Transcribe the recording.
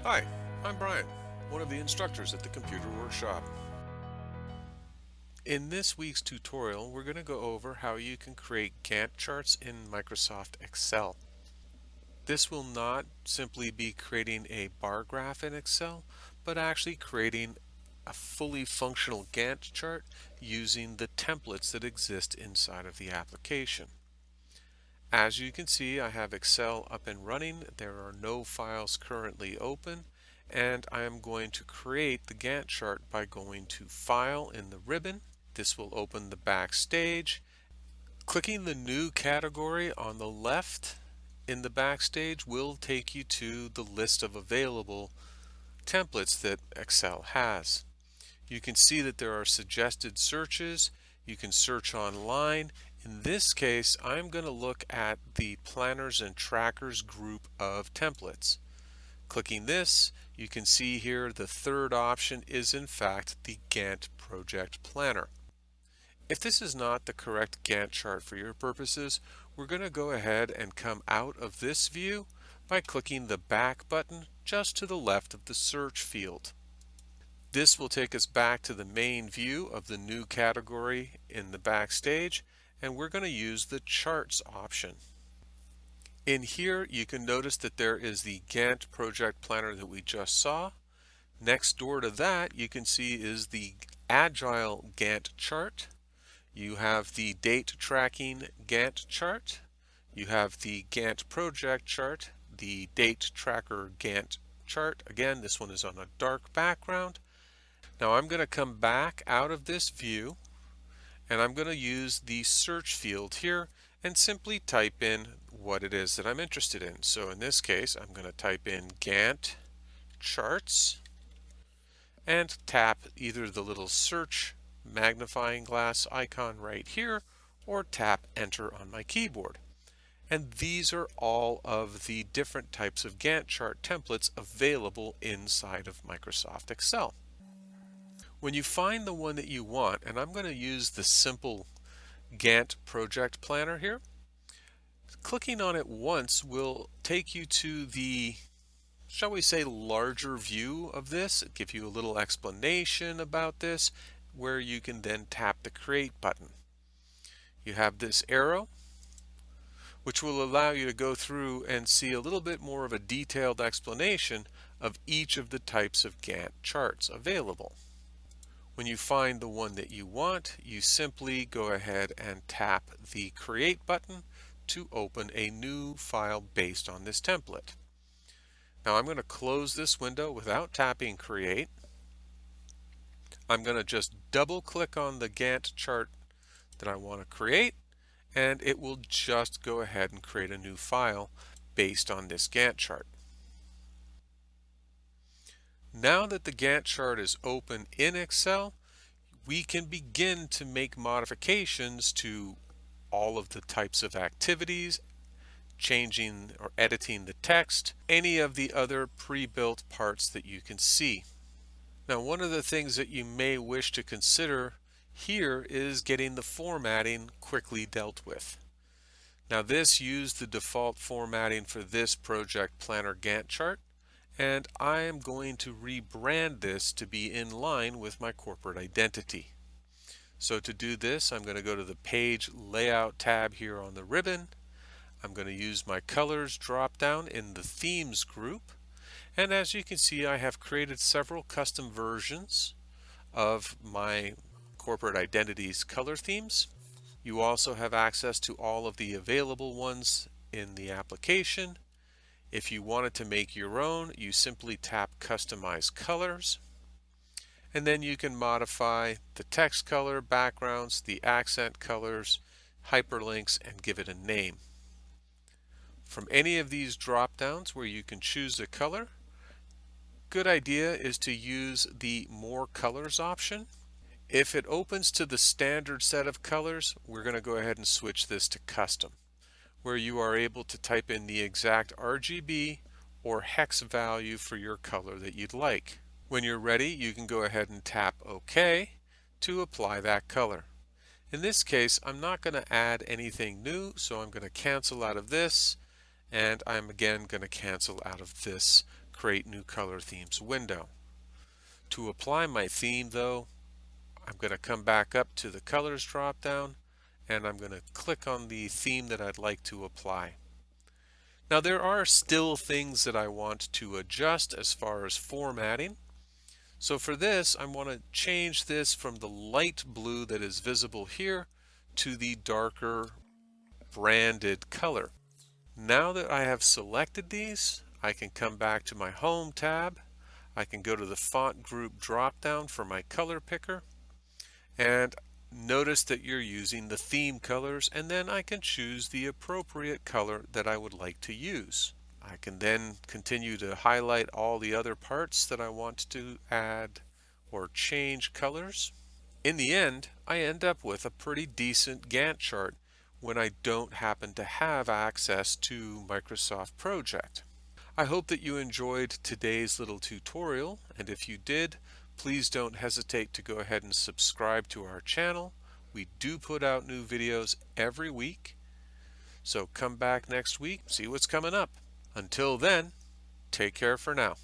Hi, I'm Brian, one of the instructors at the Computer Workshop. In this week's tutorial, we're going to go over how you can create Gantt charts in Microsoft Excel. This will not simply be creating a bar graph in Excel, but actually creating a fully functional Gantt chart using the templates that exist inside of the application. As you can see, I have Excel up and running. There are no files currently open, and I am going to create the Gantt chart by going to File in the ribbon. This will open the Backstage. Clicking the New category on the left in the Backstage will take you to the list of available templates that Excel has. You can see that there are suggested searches. You can search online. In this case, I'm going to look at the planners and trackers group of templates. Clicking this, you can see here the third option is in fact the Gantt Project Planner. If this is not the correct Gantt chart for your purposes, we're going to go ahead and come out of this view by clicking the back button just to the left of the search field. This will take us back to the main view of the new category in the Backstage, and we're going to use the Charts option. In here, you can notice that there is the Gantt Project Planner that we just saw. Next door to that, you can see is the Agile Gantt chart. You have the Date Tracking Gantt chart. You have the Gantt Project chart, the Date Tracker Gantt chart. Again, this one is on a dark background. Now I'm going to come back out of this view, and I'm going to use the search field here and simply type in what it is that I'm interested in. So in this case, I'm going to type in Gantt charts and tap either the little search magnifying glass icon right here or tap enter on my keyboard. And these are all of the different types of Gantt chart templates available inside of Microsoft Excel. When you find the one that you want, and I'm going to use the simple Gantt Project Planner here, clicking on it once will take you to the, shall we say, larger view of this, give you a little explanation about this, where you can then tap the Create button. You have this arrow, which will allow you to go through and see a little bit more of a detailed explanation of each of the types of Gantt charts available. When you find the one that you want, you simply go ahead and tap the Create button to open a new file based on this template. Now I'm going to close this window without tapping Create. I'm going to just double click on the Gantt chart that I want to create, and it will just go ahead and create a new file based on this Gantt chart. Now that the Gantt chart is open in Excel, we can begin to make modifications to all of the types of activities, changing or editing the text, any of the other pre-built parts that you can see. Now, one of the things that you may wish to consider here is getting the formatting quickly dealt with. Now, this used the default formatting for this Project Planner Gantt chart, and I am going to rebrand this to be in line with my corporate identity. So to do this, I'm going to go to the Page Layout tab here on the ribbon. I'm going to use my Colors drop down in the Themes group. And as you can see, I have created several custom versions of my corporate identity's color themes. You also have access to all of the available ones in the application. If you wanted to make your own, you simply tap Customize Colors, and then you can modify the text color, backgrounds, the accent colors, hyperlinks, and give it a name. From any of these drop downs where you can choose a color, good idea is to use the More Colors option. If it opens to the standard set of colors, we're going to go ahead and switch this to Custom, where you are able to type in the exact RGB or hex value for your color that you'd like. When you're ready, you can go ahead and tap OK to apply that color. In this case, I'm not going to add anything new, so I'm going to cancel out of this, and I'm again going to cancel out of this Create New Color Themes window. To apply my theme though, I'm going to come back up to the Colors drop down and I'm going to click on the theme that I'd like to apply. Now there are still things that I want to adjust as far as formatting. So for this, I want to change this from the light blue that is visible here to the darker branded color. Now that I have selected these, I can come back to my Home tab. I can go to the Font Group drop-down for my color picker, and notice that you're using the theme colors, and then I can choose the appropriate color that I would like to use. I can then continue to highlight all the other parts that I want to add or change colors. In the end, I end up with a pretty decent Gantt chart when I don't happen to have access to Microsoft Project. I hope that you enjoyed today's little tutorial, and if you did, please don't hesitate to go ahead and subscribe to our channel. We do put out new videos every week, so come back next week, see what's coming up. Until then, take care for now.